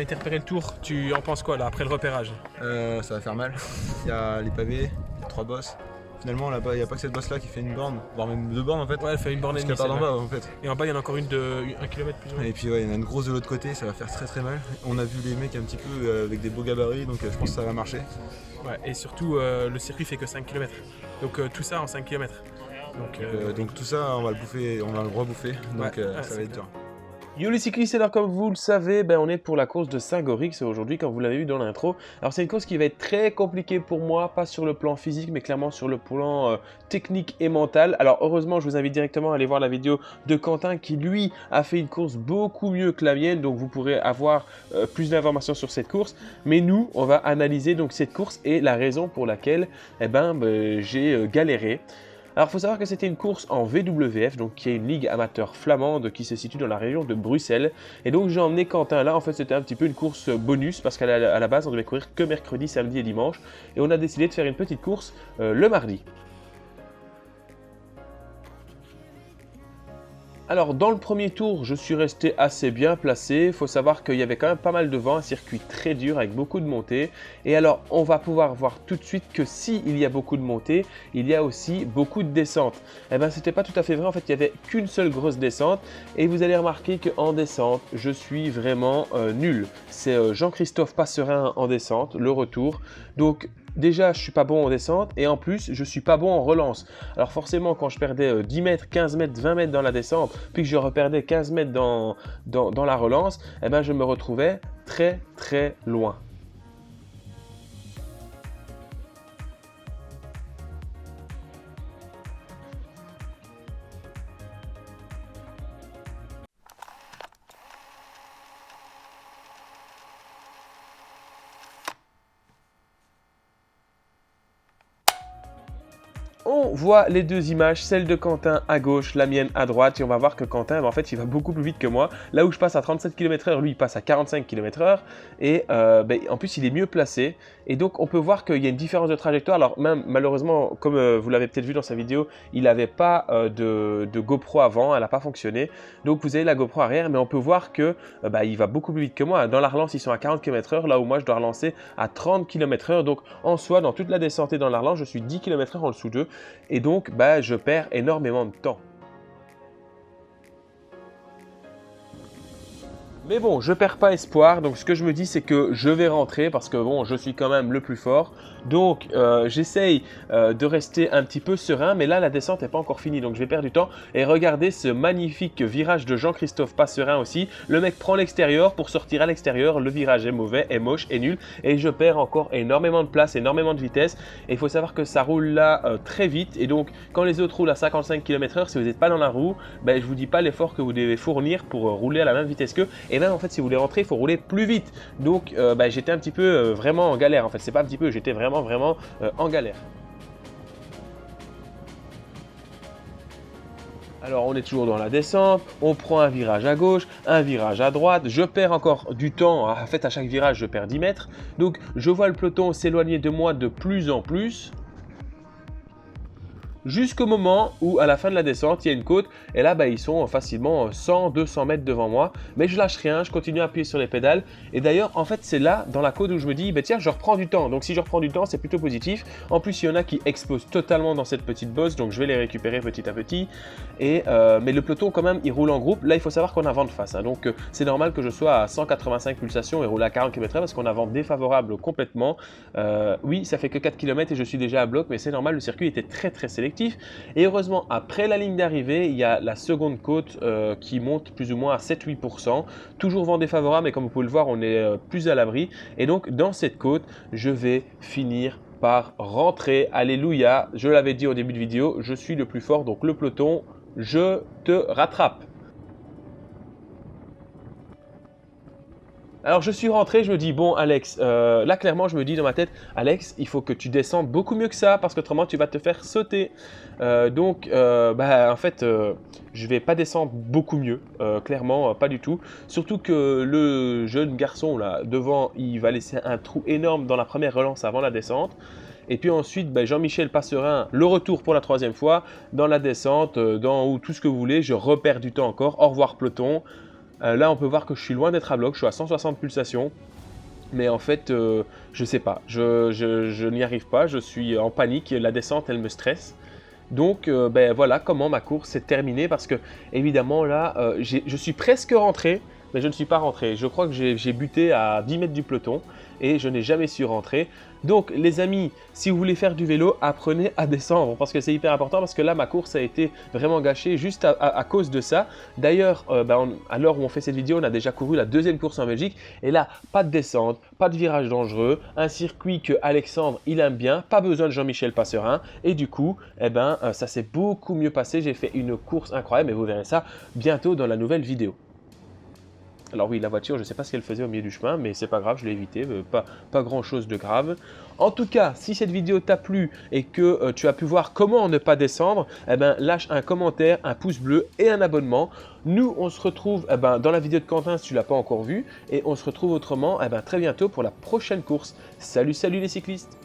été repéré le tour, tu en penses quoi là après le repérage? Ça va faire mal. Il y a les pavés, il y a 3 bosses. Finalement là-bas, il n'y a pas que cette bosse là qui fait une borne, voire même 2 bornes en fait. Ouais, elle fait une borne et Parce demie. qu'elle part d'en bas en fait. Et en bas, il y en a encore une de 1 km plus ou moins. Et puis ouais, il y en a une grosse de l'autre côté, ça va faire très mal. On a vu les mecs un petit peu avec des beaux gabarits, donc je pense que ça va marcher. Ouais, et surtout, le circuit fait que 5 km. Donc tout ça en 5 km. Donc tout ça, on va le bouffer, on va le rebouffer, donc ça va être dur. Yo les cyclistes, alors comme vous le savez, on est pour la course de Saint-Gorix aujourd'hui, comme vous l'avez vu dans l'intro. Alors c'est une course qui va être très compliquée pour moi, pas sur le plan physique, mais clairement sur le plan technique et mental. Alors heureusement, je vous invite directement à aller voir la vidéo de Quentin qui lui a fait une course beaucoup mieux que la mienne, donc vous pourrez avoir plus d'informations sur cette course. Mais nous, on va analyser donc cette course et la raison pour laquelle j'ai galéré. Alors, il faut savoir que c'était une course en VWF, donc qui est une ligue amateur flamande qui se situe dans la région de Bruxelles. Et donc, j'ai emmené Quentin là. En fait, c'était un petit peu une course bonus parce qu'à la base, on devait courir que mercredi, samedi et dimanche. Et on a décidé de faire une petite course le mardi. Alors dans le premier tour, je suis resté assez bien placé. Il faut savoir qu'il y avait quand même pas mal de vent, un circuit très dur avec beaucoup de montées. Et alors on va pouvoir voir tout de suite que s'il y a beaucoup de montées, il y a aussi beaucoup de descentes. Eh bien c'était pas tout à fait vrai, en fait il n'y avait qu'une seule grosse descente. Et vous allez remarquer qu'en descente, je suis vraiment nul. C'est Jean-Christophe Passerin en descente, le retour. Donc déjà, je suis pas bon en descente et en plus, je suis pas bon en relance. Alors forcément, quand je perdais 10 mètres, 15 mètres, 20 mètres dans la descente, puis que je reperdais 15 mètres dans la relance, eh ben, je me retrouvais très loin. On voit les deux images, celle de Quentin à gauche, la mienne à droite, et on va voir que Quentin, en fait, il va beaucoup plus vite que moi. Là où je passe à 37 km/h, lui, il passe à 45 km/h, et en plus, il est mieux placé. Et donc, on peut voir qu'il y a une différence de trajectoire. Alors, même, malheureusement, comme vous l'avez peut-être vu dans sa vidéo, il n'avait pas de GoPro avant, elle n'a pas fonctionné. Donc, vous avez la GoPro arrière, mais on peut voir que il va beaucoup plus vite que moi. Dans la relance, ils sont à 40 km/h, là où moi, je dois relancer à 30 km/h. Donc, en soi, dans toute la descente et dans la relance, je suis 10 km/h en dessous d'eux. Et donc, je perds énormément de temps. Mais bon, je perds pas espoir, donc ce que je me dis c'est que je vais rentrer parce que bon, je suis quand même le plus fort. Donc j'essaye de rester un petit peu serein, mais là la descente n'est pas encore finie, donc je vais perdre du temps. Et regardez ce magnifique virage de Jean-Christophe Passerin aussi. Le mec prend l'extérieur pour sortir à l'extérieur, le virage est mauvais, est moche, est nul. Et je perds encore énormément de place, énormément de vitesse. Et il faut savoir que ça roule là très vite. Et donc quand les autres roulent à 55 km/h, si vous n'êtes pas dans la roue, je vous dis pas l'effort que vous devez fournir pour rouler à la même vitesse qu'eux. Et même en fait si vous voulez rentrer, il faut rouler plus vite. Donc j'étais un petit peu vraiment en galère. En fait c'est pas un petit peu, j'étais vraiment en galère. Alors on est toujours dans la descente, on prend un virage à gauche, un virage à droite, je perds encore du temps, en fait à chaque virage je perds 10 mètres. Donc je vois le peloton s'éloigner de moi de plus en plus. Jusqu'au moment où à la fin de la descente il y a une côte et là ils sont facilement 100-200 mètres devant moi, mais je lâche rien, je continue à appuyer sur les pédales. Et d'ailleurs en fait c'est là dans la côte où je me dis tiens, je reprends du temps. Donc si je reprends du temps c'est plutôt positif. En plus il y en a qui explosent totalement dans cette petite bosse, donc je vais les récupérer petit à petit. Et mais le peloton quand même il roule en groupe. Là il faut savoir qu'on a vent de face, donc c'est normal que je sois à 185 pulsations et rouler à 40 km/h parce qu'on a vent défavorable complètement. Oui ça fait que 4 km et je suis déjà à bloc, mais c'est normal, le circuit était très sélectif. Et heureusement après la ligne d'arrivée il y a la seconde côte qui monte plus ou moins à 7-8%, toujours vent défavorable, mais comme vous pouvez le voir on est plus à l'abri. Et donc dans cette côte je vais finir par rentrer. Alléluia, je l'avais dit au début de vidéo, je suis le plus fort, donc le peloton, je te rattrape. Alors je suis rentré, je me dis bon Alex, là clairement je me dis dans ma tête, Alex il faut que tu descendes beaucoup mieux que ça parce qu'autrement tu vas te faire sauter. En fait je vais pas descendre beaucoup mieux, clairement pas du tout. Surtout que le jeune garçon là devant il va laisser un trou énorme dans la première relance avant la descente. Et puis ensuite, Jean-Michel Passerin, le retour pour la troisième fois, dans la descente, dans tout ce que vous voulez, je repère du temps encore, au revoir peloton. Là, on peut voir que je suis loin d'être à bloc, je suis à 160 pulsations. Mais en fait, je sais pas, je n'y arrive pas, je suis en panique, la descente, elle me stresse. Donc, ben voilà comment ma course s'est terminée parce que, évidemment, là, je suis presque rentré, mais je ne suis pas rentré. Je crois que j'ai buté à 10 mètres du peloton et je n'ai jamais su rentrer. Donc, les amis, si vous voulez faire du vélo, apprenez à descendre parce que c'est hyper important parce que là, ma course a été vraiment gâchée juste à cause de ça. D'ailleurs, à l'heure où on fait cette vidéo, on a déjà couru la deuxième course en Belgique et là, pas de descente, pas de virage dangereux, un circuit que Alexandre, il aime bien, pas besoin de Jean-Michel Passerin et du coup, ça s'est beaucoup mieux passé. J'ai fait une course incroyable et vous verrez ça bientôt dans la nouvelle vidéo. Alors oui, la voiture, je ne sais pas ce qu'elle faisait au milieu du chemin, mais c'est pas grave, je l'ai évité, pas grand chose de grave. En tout cas, si cette vidéo t'a plu et que tu as pu voir comment ne pas descendre, lâche un commentaire, un pouce bleu et un abonnement. Nous, on se retrouve dans la vidéo de Quentin si tu ne l'as pas encore vue et on se retrouve autrement très bientôt pour la prochaine course. Salut, salut les cyclistes!